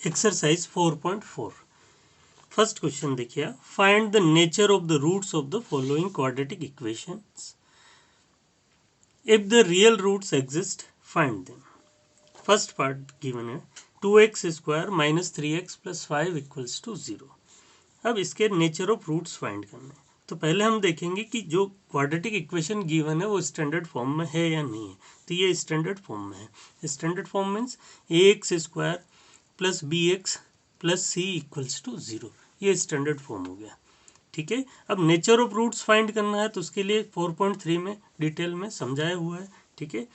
Exercise 4.4 first question देखिए, find the nature of the roots of the following quadratic equations if the real roots exist find them. First part given है 2x square minus 3x plus 5 equals to 0। अब इसके nature of roots find करने हैं। तो पहले हम देखेंगे कि जो क्वाड्रेटिक इक्वेशन गिवन है वो स्टैंडर्ड फॉर्म में है या नहीं है। तो ये स्टैंडर्ड फॉर्म में है। Standard form means ax square plus bx plus c equals to 0, ये स्टैंडर्ड फॉर्म हो गया। ठीक है, अब नेचर ऑफ रूट्स फाइंड करना है तो उसके लिए 4.3 में डिटेल में समझाया हुआ है। ठीक है,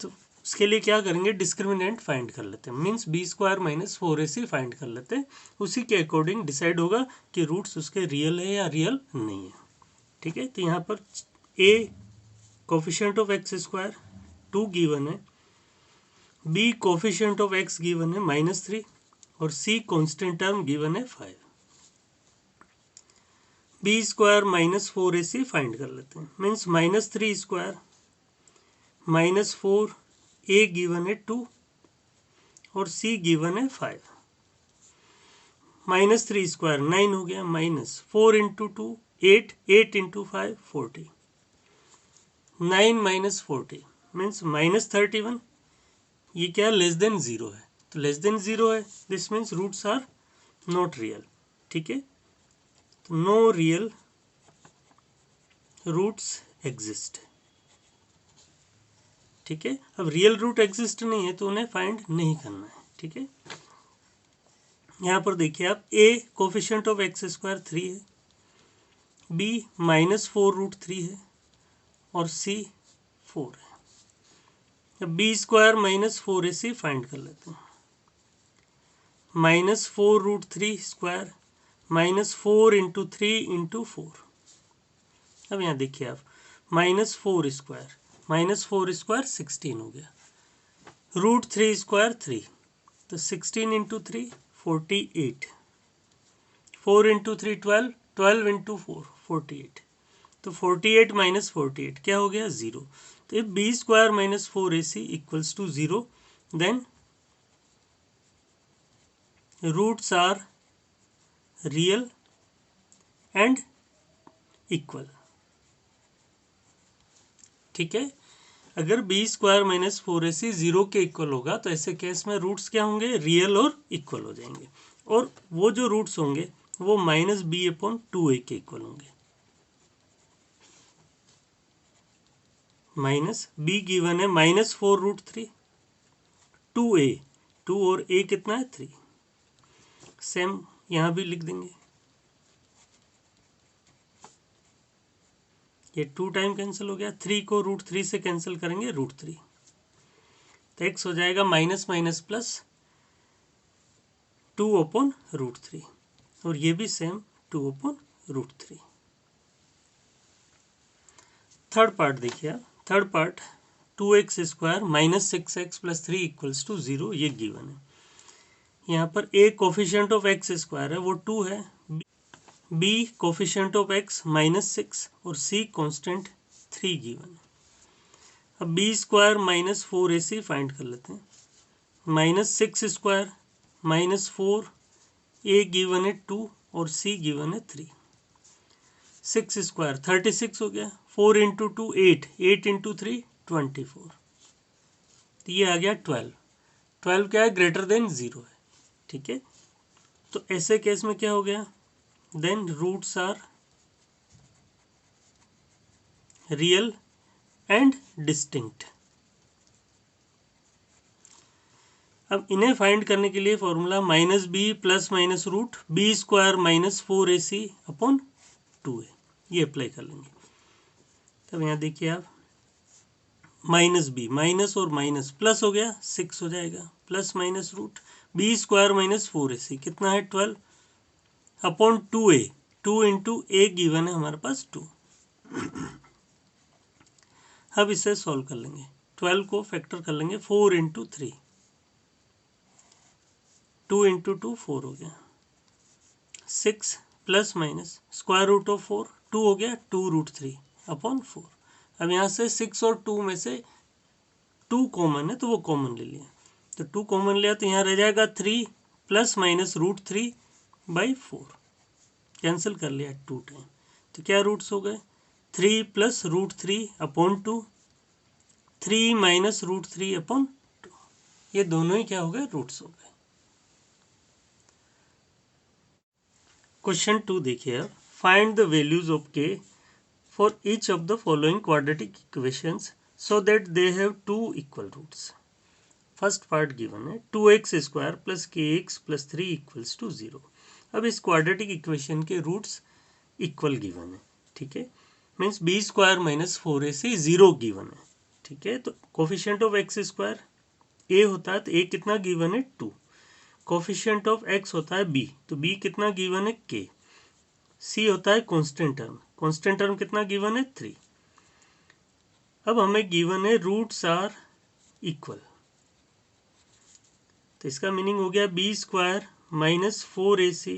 तो उसके लिए क्या करेंगे, डिस्क्रिमिनेंट फाइंड कर लेते हैं, means B square minus 4ac find कर लेते हैं। उसी के अकॉर्डिंग डिसाइड होगा कि रूट्स उसके रियल है या रियल नहीं है। ठीक है, तो यहाँ पर a coefficient of X square 2 given है, b coefficient of x given है -3 और c कांस्टेंट टर्म गिवन है 5। B square minus 4ac find कर लेते हैं, मीन्स -3 स्क्वायर -4 a गिवन है 2 और c गिवन है 5। -3 स्क्वायर 9 हो गया, -4 इंटू 2 8, 8 इंटू 5 40, 9 माइनस 40 मीन्स -31। ये क्या लेस देन 0 है, तो लेस देन 0 है, this means roots are not real. ठीक है, तो नो रियल रूट्स एग्जिस्ट। ठीक है, अब रियल रूट एग्जिस्ट नहीं है तो उन्हें फाइंड नहीं करना है। ठीक है, यहाँ पर देखिए आप a coefficient of X square 3 है, b -4√3 है और c 4 है। अब b square minus 4ac find कर लेते हैं, -4√3 स्क्वायर -4 इंटू 3 इंटू 4। अब यहाँ देखिए आप -4 स्क्वायर 16 हो गया, √3 स्क्वायर 3, तो 16 इंटू 3 48, 4 इंटू 3 12, 12 इंटू 4 48, तो 48 माइनस 48 क्या हो गया 0। तो if B square minus 4ac equals to 0 then roots are real and equal. ठीक है, अगर बी स्क्वायर माइनस 4ac 0 के इक्वल होगा तो ऐसे केस में रूट्स क्या होंगे, रियल और इक्वल हो जाएंगे। और वो जो रूट्स होंगे वो -b/2a के इक्वल होंगे। माइनस b गिवन है -4√3, 2a, 2 और a कितना है 3, सेम यहाँ भी लिख देंगे। ये 2 टाइम कैंसिल हो गया, 3 को √3 से कैंसिल करेंगे √3, तो x हो जाएगा माइनस माइनस प्लस 2/√3 और ये भी सेम 2/√3। थर्ड पार्ट देखिए आप, third part 2x square -6x plus 3 equals to 0, ये गिवन है। यहाँ पर a coefficient of X square है वो 2 है, b कोफिशिएंट ऑफ x -6 और c कांस्टेंट 3 गिवन है। अब b स्क्वायर -4ac फाइंड कर लेते हैं, -6 स्क्वायर -4 a गिवन है 2 और c गिवन है 3, 6 स्क्वायर 36 हो गया, 4 इंटू 2 8, 8 इंटू 3 24, तो ये आ गया 12। 12 क्या है, ग्रेटर देन 0 है। ठीक है, तो ऐसे केस में क्या हो गया, then roots are real and distinct. अब इन्हें फाइंड करने के लिए formula -b plus minus root B square -4ac/2a, ये अप्लाई कर लेंगे। तब यहाँ देखिए आप -b माइनस और माइनस प्लस हो गया 6 हो जाएगा, plus minus root B square -4ac कितना है 12/2a, 2 इंटू a गिवन है हमारे पास 2। अब इसे सॉल्व कर लेंगे, 12 को फैक्टर कर लेंगे, 4 इंटू 3, 2 इंटू 2 4 हो गया, 6 plus minus square root of 4 2 हो गया, 2√3/4। अब यहाँ से 6 और 2 में से 2 कॉमन है तो वो कॉमन ले लिया, तो 2 कॉमन लिया तो यहाँ रह जाएगा 3, प्लस माइनस रूट 3/4, कैंसिल कर लिया 2 टाइम, तो क्या रूट्स हो गए 3 प्लस रूट 3/2, 3 माइनस रूट 3/2, ये दोनों ही क्या हो गए रूट्स हो गए। क्वेश्चन 2 देखिए आप, find the values of K for each of the following quadratic equations so that they have 2 equal roots. First part given है 2x² plus kx plus 3 equals to 0। अब इस क्वाड्रेटिक इक्वेशन के roots equal given है, ठीक है, means b² minus 4ac 0 given है, ठीक है। तो कोफिशिएंट ऑफ x² a होता है, तो a कितना गिवन है 2, कोफिशिएंट ऑफ x होता है b, तो b कितना गिवन है k, c होता है कांस्टेंट टर्म कितना गिवन है 3। अब हमें गिवन है रूट्स आर इक्वल, तो इसका मीनिंग हो गया b² minus 4ac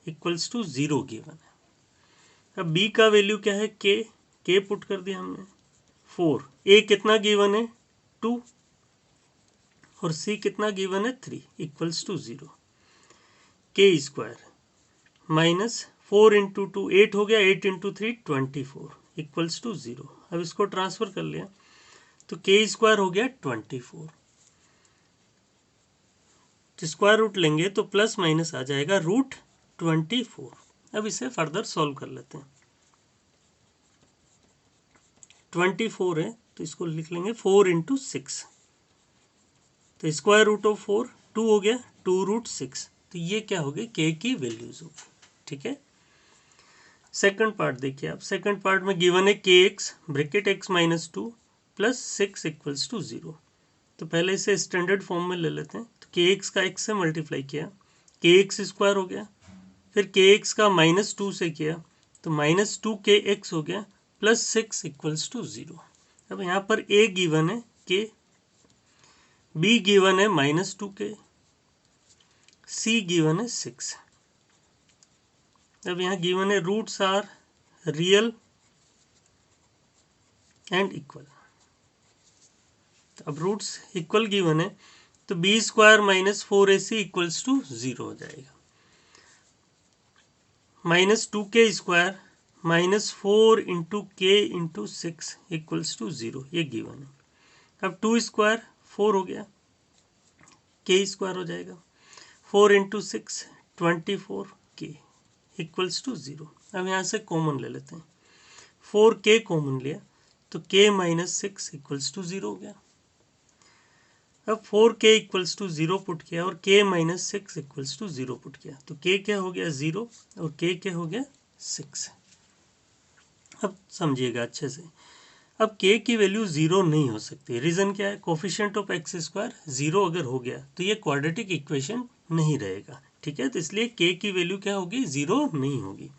equals to 0 given है। अब b का वैल्यू क्या है k पुट कर दिया हमने 4, a कितना गिवन है 2 और c कितना गिवन है 3 equals to 0। k² minus 4 into 2 8 हो गया, 8 इंटू 3 24 इक्वल्स टू 0। अब इसको ट्रांसफर कर लिया तो k² हो गया 24, तो स्क्वायर रूट लेंगे तो प्लस माइनस आ जाएगा रूट 24। अब इसे फर्दर सॉल्व कर लेते हैं, 24 है तो इसको लिख लेंगे 4 इंटू 6, तो स्क्वायर रूट ऑफ 4 2 हो गया, 2 रूट 6, तो ये क्या हो गई के की वैल्यूज होगी, ठीक है। सेकंड पार्ट देखिए आप, सेकंड पार्ट में गिवन है के X bracket x minus 2 plus 6 equals to 0। तो पहले इसे स्टैंडर्ड फॉर्म में ले लेते हैं, तो के एक्स का x से मल्टीप्लाई किया के एक्स स्क्वायर हो गया, फिर के एक्स का माइनस 2 से किया तो माइनस 2 के एक्स हो गया प्लस 6 इक्वल्स टू 0। अब यहाँ पर a गिवन है के, b गिवन है माइनस 2 के, c गिवन है 6। अब यहाँ गिवन है roots are real and equal, अब रूट्स इक्वल गिवन है तो b² minus 4ac equals to 0 हो जाएगा, माइनस 2k² माइनस 4 इंटू के इंटू 6 इक्वल्स टू 0, ये गिवन है। अब 2² 4 हो गया, k² हो जाएगा, 4 इंटू 6 24 k इक्वल्स टू 0। अब यहाँ से कॉमन ले लेते हैं, 4k कॉमन लिया तो k माइनस 6 इक्वल्स टू 0 हो गया। अब 4k इक्वल्स टू 0 पुट किया और k minus 6 equals to 0 put किया, तो k क्या हो गया 0 और k क्या हो गया 6। अब समझिएगा अच्छे से, अब k की वैल्यू 0 नहीं हो सकती, रीज़न क्या है, कोफिशिएंट ऑफ x² 0 अगर हो गया तो ये क्वाड्रेटिक इक्वेशन नहीं रहेगा, ठीक है। तो इसलिए k की वैल्यू क्या होगी 0 नहीं होगी।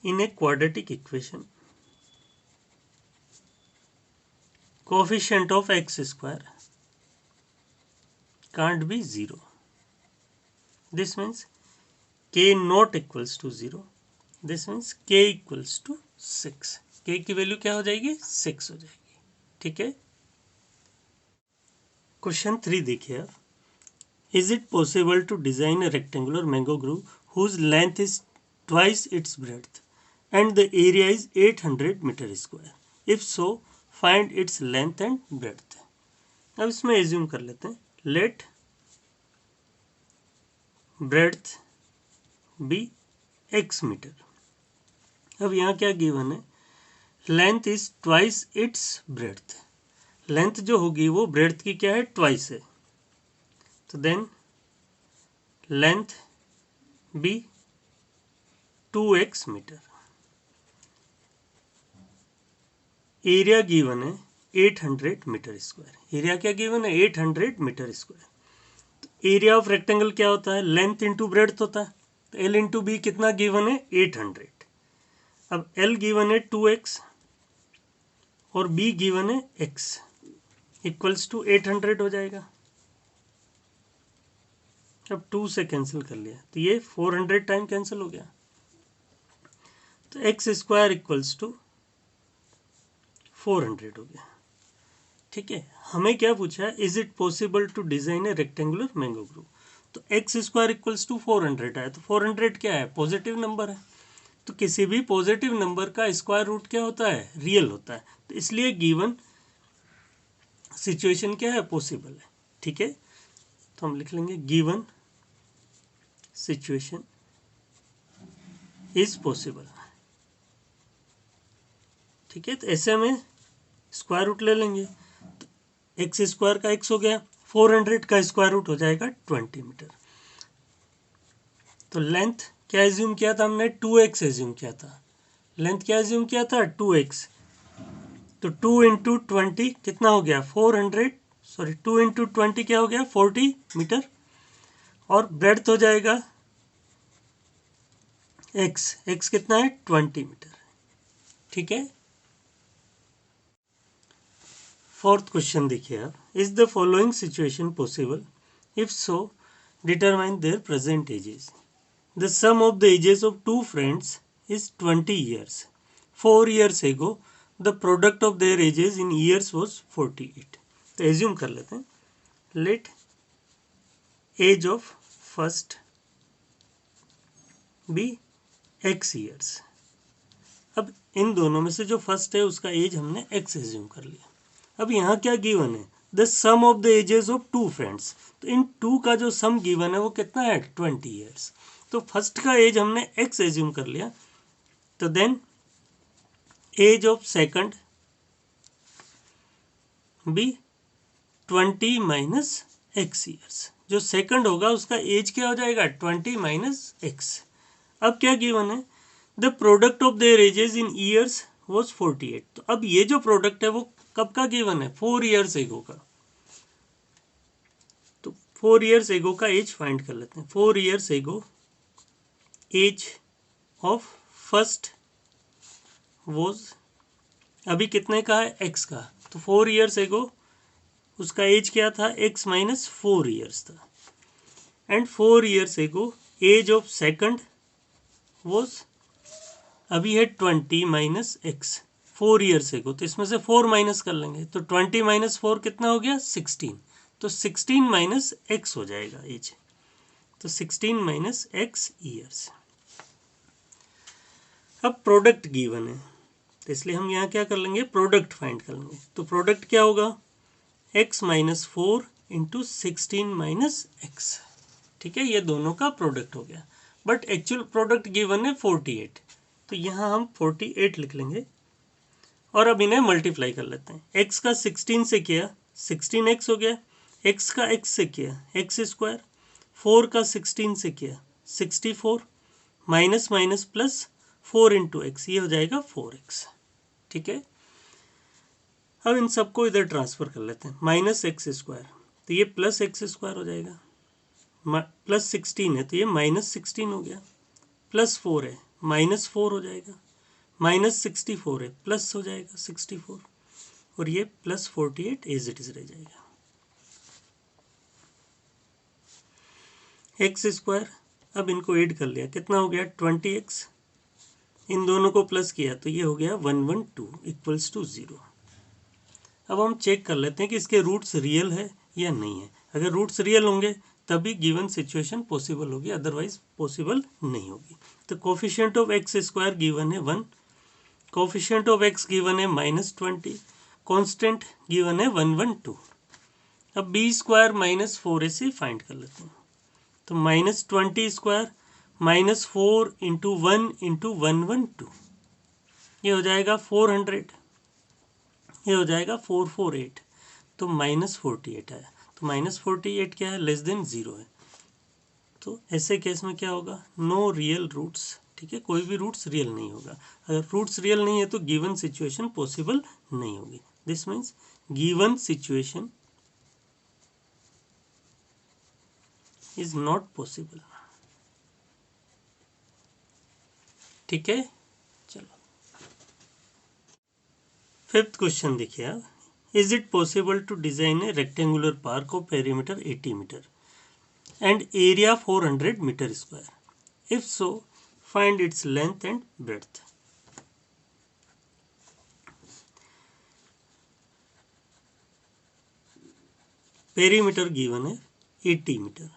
In a quadratic equation coefficient of x² can't be 0, this means k not equals to 0, this means k equals to 6, k की वैल्यू क्या हो जाएगी 6 हो जाएगी, ठीक है। क्वेश्चन 3 देखिए आप, is it possible to design a rectangular mango grove whose length is twice its breadth and the area is 800 metre square, if so find its length and breadth. अब इसमें एज्यूम कर लेते हैं, let breadth be x metre. अब यहाँ क्या given है, length is twice its breadth, length जो होगी वो ब्रेड्थ की क्या है ट्वाइस है, तो then length be 2x metre. Area given है 800 मीटर स्क्वायर, एरिया क्या गिवन है 800 metre square. Area of rectangle क्या होता है, लेंथ इंटू ब्रेड्थ होता है, तो एल इंटू बी कितना गिवन है 800। अब एल गिवन है 2x और बी गिवन है x इक्वल्स टू 800 हो जाएगा। अब 2 से कैंसिल कर लिया तो ये 400 टाइम कैंसिल हो गया, तो x² इक्वल्स टू 400 हो गया, ठीक है, हमें क्या पूछा है, is it possible to design a rectangular mango group. तो एक्स स्क्वायर इक्वल्स टू 400 है, तो 400 क्या है, पॉजिटिव नंबर है। तो किसी भी पॉजिटिव नंबर का स्क्वायर रूट क्या होता है, रियल होता है। तो इसलिए गिवन सिचुएशन क्या है, पॉसिबल है। ठीक है, तो हम लिख लेंगे गिवन सिचुएशन इज पॉसिबल। ठीक है, तो ऐसे में स्क्वायर रूट ले लेंगे, तो एक्स स्क्वायर का एक्स हो गया, 400 का स्क्वायर रूट हो जाएगा 20 मीटर। तो लेंथ क्या एज्यूम किया था हमने, 2x एज्यूम किया था। लेंथ क्या एज्यूम किया था, 2x। तो 2 इंटू 20 कितना हो गया, 400, सॉरी 2 इंटू 20 क्या हो गया, 40 मीटर। और ब्रेड्थ हो जाएगा x कितना है, 20 मीटर। ठीक है, फोर्थ क्वेश्चन देखिए आप, is the following situation possible, if so determine their present ages. The sum of the ages of two friends is 20 years. 4 years ago the product of their ages in years was 48. तो assume कर लेते हैं, let age of first be x years. अब इन दोनों में से जो first है उसका एज हमने x एज्यूम कर लिया। अब यहाँ क्या गिवन है, the sum of the ages of two friends. तो इन टू का जो सम गिवन है वो कितना है, 20 years. तो फर्स्ट का एज हमने x एज्यूम कर लिया, तो then age of second be 20 minus X years. जो सेकंड होगा उसका एज क्या हो जाएगा, 20 माइनस एक्स। अब क्या गिवन है, the product of their edges in years was 48। तो अब ये जो प्रोडक्ट है वो कब का गिवन है, 4 years एगो का। तो 4 years एगो का एज फाइंड कर लेते हैं। 4 years एगो एज ऑफ फर्स्ट वॉज, अभी कितने का है, एक्स का। तो 4 years एगो उसका एज क्या था, x माइनस 4 years था। एंड 4 years एगो एज ऑफ सेकंड वॉज, अभी है 20 माइनस एक्स। 4 years एगो, तो इसमें से 4 माइनस कर लेंगे, तो 20 माइनस 4 कितना हो गया, 16। तो 16 माइनस एक्स हो जाएगा एज। तो 16 माइनस एक्स ईयर्स। अब प्रोडक्ट गिवन है, तो इसलिए हम यहाँ क्या कर लेंगे, प्रोडक्ट फाइंड कर लेंगे। तो प्रोडक्ट क्या होगा, x minus 4 into 16 minus x. ठीक है, ये दोनों का प्रोडक्ट हो गया, बट एक्चुअल प्रोडक्ट गिवन है 48। तो यहाँ हम 48 लिख लेंगे और अब इन्हें मल्टीप्लाई कर लेते हैं। x का 16 से किया 16x हो गया, x का x से किया एक्स स्क्वायर, 4 का 16 से किया 64, minus minus plus 4 into x, ये हो जाएगा 4x। ठीक है, अब इन सबको इधर ट्रांसफर कर लेते हैं, माइनस एक्स स्क्वायर, तो ये प्लस एक्स स्क्वायर हो जाएगा, प्लस 16 है तो ये माइनस 16 हो गया, प्लस 4 है माइनस 4 हो जाएगा, माइनस 64 है प्लस हो जाएगा 64, और ये प्लस 48 एज इट इज रह जाएगा। एक्स स्क्वायर, अब इनको ऐड कर लिया, कितना हो गया 20x, इन दोनों को प्लस किया तो ये हो गया 112 इक्वल्स टू 0। अब हम चेक कर लेते हैं कि इसके रूट्स रियल है या नहीं है। अगर रूट्स रियल होंगे तभी गिवन सिचुएशन पॉसिबल होगी, अदरवाइज पॉसिबल नहीं होगी। तो coefficient of X square given है 1, कोफिशिएंट ऑफ एक्स गिवन है -20, कांस्टेंट गिवन है 112। अब बी स्क्वायर माइनस 4 से फाइंड कर लेते हैं। तो -20 स्क्वायर माइनस 4 इंटू 1 इंटू 112, ये हो जाएगा 400, ये हो जाएगा 448। तो -48 आया, तो -48 क्या है, लेस देन 0 है। तो ऐसे केस में क्या होगा, नो रियल रूट्स। ठीक है, कोई भी रूट्स रियल नहीं होगा। अगर रूट्स रियल नहीं है तो गिवन सिचुएशन पॉसिबल नहीं होगी। This means given situation is not possible. ठीक है, चलो फिफ्थ क्वेश्चन देखिए आप, is it possible to design a rectangular park of perimeter 80 metre and area 400 meter square? If so, find its length and breadth. Perimeter given है 80 metre.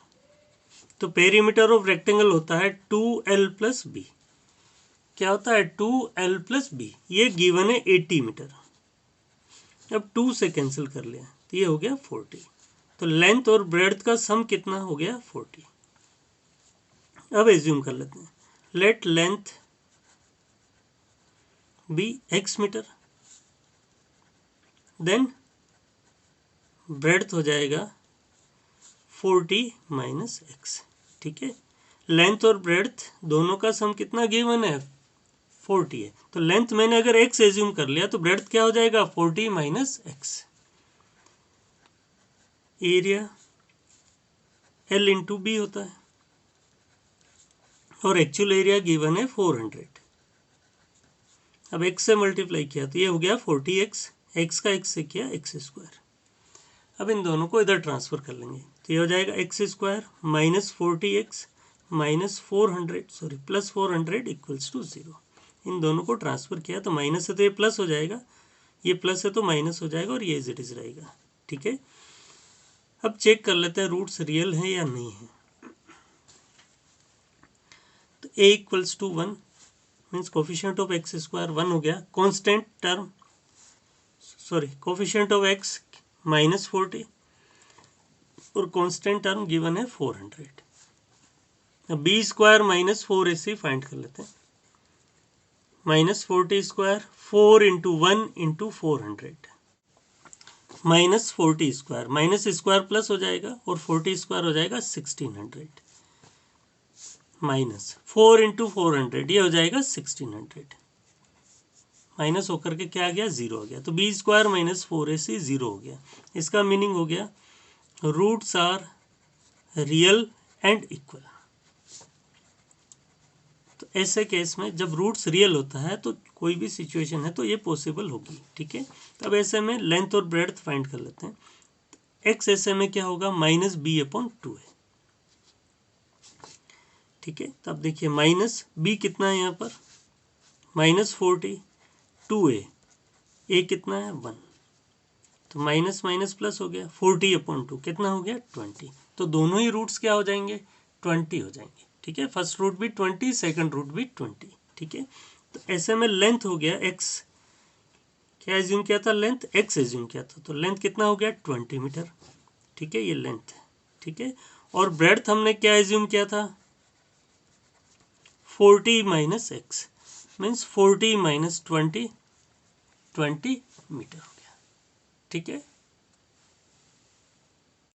तो perimeter of rectangle होता है 2l plus B. क्या होता है 2l plus B, ये given है 80 metre. अब 2 से कैंसिल कर लिया तो ये हो गया 40। तो लेंथ और ब्रेड्थ का सम कितना हो गया 40। अब एज्यूम कर लेते हैं, let length be x metre, then breadth हो जाएगा 40 माइनस x। ठीक है, लेंथ और ब्रेड्थ दोनों का सम कितना गिवन है 40 है। तो लेंथ मैंने अगर x एज्यूम कर लिया तो ब्रेड्थ क्या हो जाएगा 40 minus x। Area L into B होता है और एक्चुअल एरिया गिवन है 400। अब x से मल्टीप्लाई किया तो ये हो गया 40x, x का x से किया x स्क्वायर। अब इन दोनों को इधर ट्रांसफर कर लेंगे तो ये हो जाएगा x square minus 40x minus 400 sorry plus 400 equals to 0। इन दोनों को ट्रांसफर किया तो माइनस है तो ये प्लस हो जाएगा, ये प्लस है तो माइनस हो जाएगा और ये एज इट इज रहेगा। ठीक है, अब चेक कर लेते हैं रूट्स रियल हैं या नहीं है। तो a equals to 1 means coefficient of X square 1 हो गया। Constant term sorry coefficient of x minus 40 और कांस्टेंट टर्म गिवन है 400। अब B square minus 4ac find कर लेते हैं। Minus 40 square 4 into 1 into 400 minus 40 square, minus square plus हो जाएगा और 40 स्क्वायर हो जाएगा 1600 माइनस 4 इंटू 400 ये हो जाएगा 1600 माइनस होकर के क्या आ गया 0 हो गया। तो बी स्क्वायर माइनस 4ac 0 हो गया। इसका मीनिंग हो गया roots are real and equal. तो ऐसे केस में जब रूट्स रियल होता है तो कोई भी सिचुएशन है तो ये पॉसिबल होगी। ठीक है, तब ऐसे में लेंथ और ब्रेड्थ फाइंड कर लेते हैं। एक्स ऐसे में क्या होगा माइनस बी अपॉन 2 है। ठीक है, तब देखिए माइनस बी कितना है यहाँ पर माइनस 40, 2a, a कितना है 1, तो माइनस माइनस प्लस हो गया 40 अपॉन 2 कितना हो गया 20। तो दोनों ही रूट्स क्या हो जाएंगे 20 हो जाएंगे। ठीक है, फर्स्ट रूट भी 20, सेकंड रूट भी 20। ठीक है, तो ऐसे में लेंथ हो गया x, क्या एज्यूम किया था लेंथ x एज्यूम किया था, तो लेंथ कितना हो गया 20 मीटर। ठीक है, ये लेंथ है। ठीक है, और ब्रेड्थ हमने क्या एज्यूम किया था 40 minus x means 40 minus 20 metre हो गया। ठीक है,